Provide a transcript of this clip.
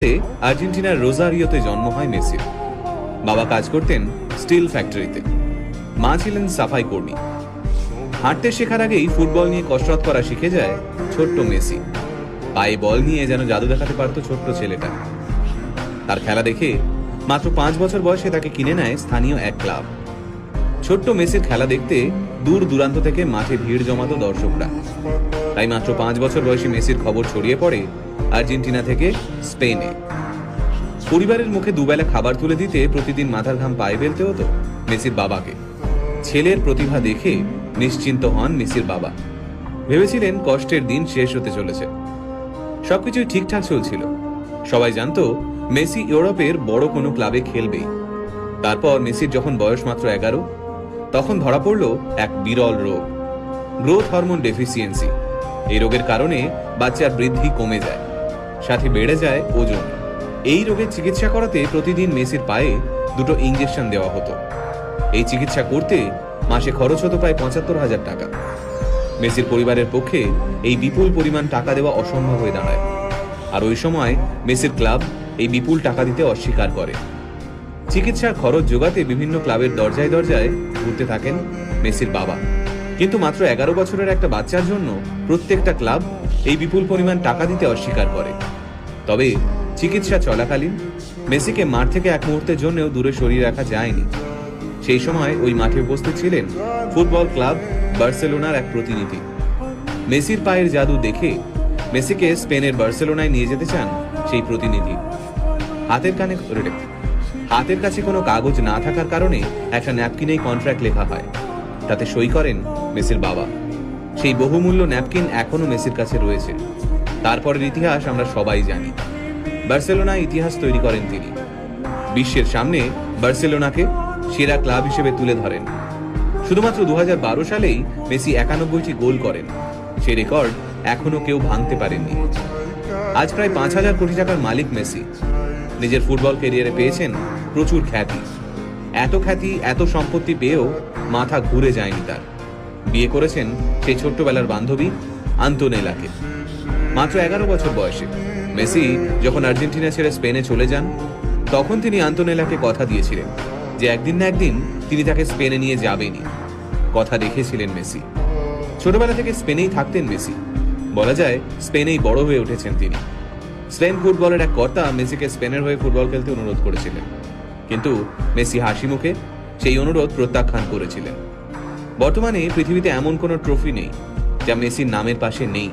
আর্জেন্টিনার রোজারিওতে জন্ম হয় মেসির। বাবা কাজ করতেন স্টিল ফ্যাক্টরিতে, মা ছিলেন সাফাই কর্মী। হাঁটতে শেখার আগেই ফুটবল নিয়ে কসরত করা শিখে যায় ছোট্ট মেসি। পায়ে বল নিয়ে যেন জাদু দেখাতে পারত ছোট্ট ছেলেটা। তার খেলা দেখে মাত্র 5 বছর বয়সে তাকে কিনে নেয় স্থানীয় এক ক্লাব। ছোট্ট মেসির খেলা দেখতে দূর দূরান্ত থেকে মাঠে ভিড় জমাতো দর্শকরা। তাই মাত্র 5 বছর বয়সী মেসির খবর ছড়িয়ে পড়ে আর্জেন্টিনা থেকে স্পেনে। পরিবারের মুখে দুবেলা খাবার তুলে দিতে প্রতিদিন মাথার ঘাম পায়ে ফেলতে হতো মেসির বাবাকে। ছেলের প্রতিভা দেখে নিশ্চিন্ত হন মেসির বাবা। ভেবেছিলেন কষ্টের দিন শেষ হতে চলেছে। সবকিছুই ঠিকঠাক চলছিল। সবাই জানতো মেসি ইউরোপের বড় কোনো ক্লাবে খেলবেই। তারপর মেসির যখন বয়স মাত্র 11, তখন ধরা পড়ল এক বিরল রোগ, গ্রোথ হরমোন ডেফিসিয়েন্সি। এই রোগের কারণে বাচ্চার বৃদ্ধি কমে যায়, সাথে বেড়ে যায় ওজন। এই রোগের চিকিৎসা করাতে প্রতিদিন মেসির পায়ে 2টো ইঞ্জেকশন দেওয়া হতো। এই চিকিৎসা করতে মাসে খরচ হতো প্রায় 75,000 টাকা। মেসির পরিবারের পক্ষে এই বিপুল পরিমাণ টাকা দেওয়া অসম্ভব হয়ে দাঁড়ায়। আর ওই সময় মেসির ক্লাব এই বিপুল টাকা দিতে অস্বীকার করে। চিকিৎসার খরচ জোগাতে বিভিন্ন ক্লাবের দরজায় দরজায় ঘুরতে থাকেন মেসির বাবা। কিন্তু মাত্র 11 বছরের একটা বাচ্চার জন্য প্রত্যেকটা ক্লাব এই বিপুল পরিমাণ টাকা দিতে অস্বীকার করে। তবে চিকিৎসা চলাকালীন মেসিকে মাঠ থেকে এক মুহূর্তের জন্যও দূরে সরিয়ে রাখা যায়নি। সেই সময় ওই মাঠে উপস্থিত ছিলেন ফুটবল ক্লাব বার্সেলোনার এক প্রতিনিধি। মেসির পায়ের জাদু দেখে মেসিকে স্পেনের বার্সেলোনায় নিয়ে যেতে চান সেই প্রতিনিধি। হাতের কাছে কোনো কাগজ না থাকার কারণে একটা ন্যাপকিনেই কন্ট্রাক্ট লেখা হয়। তাতে সই করেন মেসির বাবা। সেই বহুমূল্য ন্যাপকিন এখনো মেসির কাছে রয়েছে। তারপরের ইতিহাস আমরা সবাই জানি। বার্সেলোনায় ইতিহাস তৈরি করেন তিনি। বিশ্বের সামনে বার্সেলোনাকে সেরা ক্লাব হিসেবে তুলে ধরেন। শুধুমাত্র 2012 সালেই মেসি 91টি গোল করেন। সেই রেকর্ড এখনো কেউ ভাঙতে পারেননি। আজ প্রায় 5,000 কোটি টাকার মালিক মেসি। নিজের ফুটবল ক্যারিয়ারে পেয়েছেন প্রচুর খ্যাতি। এত সম্পত্তি পেয়েও মাথা ঘুরে যায়নি তার। বিয়ে করেছেন সেই ছোট্টবেলার বান্ধবী আন্তোনেলাকে। মাত্র 11 বছর বয়সে মেসি যখন আর্জেন্টিনা ছেড়ে স্পেনে চলে যান, তখন তিনি আন্তোনেলাকে কথা দিয়েছিলেন যে একদিন না একদিন তিনি তাকে স্পেনে নিয়ে যাবেনই। কথা রেখেছিলেন মেসি। ছোটবেলা থেকে স্পেনেই থাকতেন মেসি। বলা যায় স্পেনেই বড় হয়ে উঠেছেন তিনি। স্পেন ফুটবলের এক কর্তা মেসিকে স্পেনের হয়ে ফুটবল খেলতে অনুরোধ করেছিলেন, কিন্তু মেসি হাসি মুখে সেই অনুরোধ প্রত্যাখ্যান করেছিলেন। বর্তমানে পৃথিবীতে এমন কোনো ট্রফি নেই যা মেসির নামের পাশে নেই।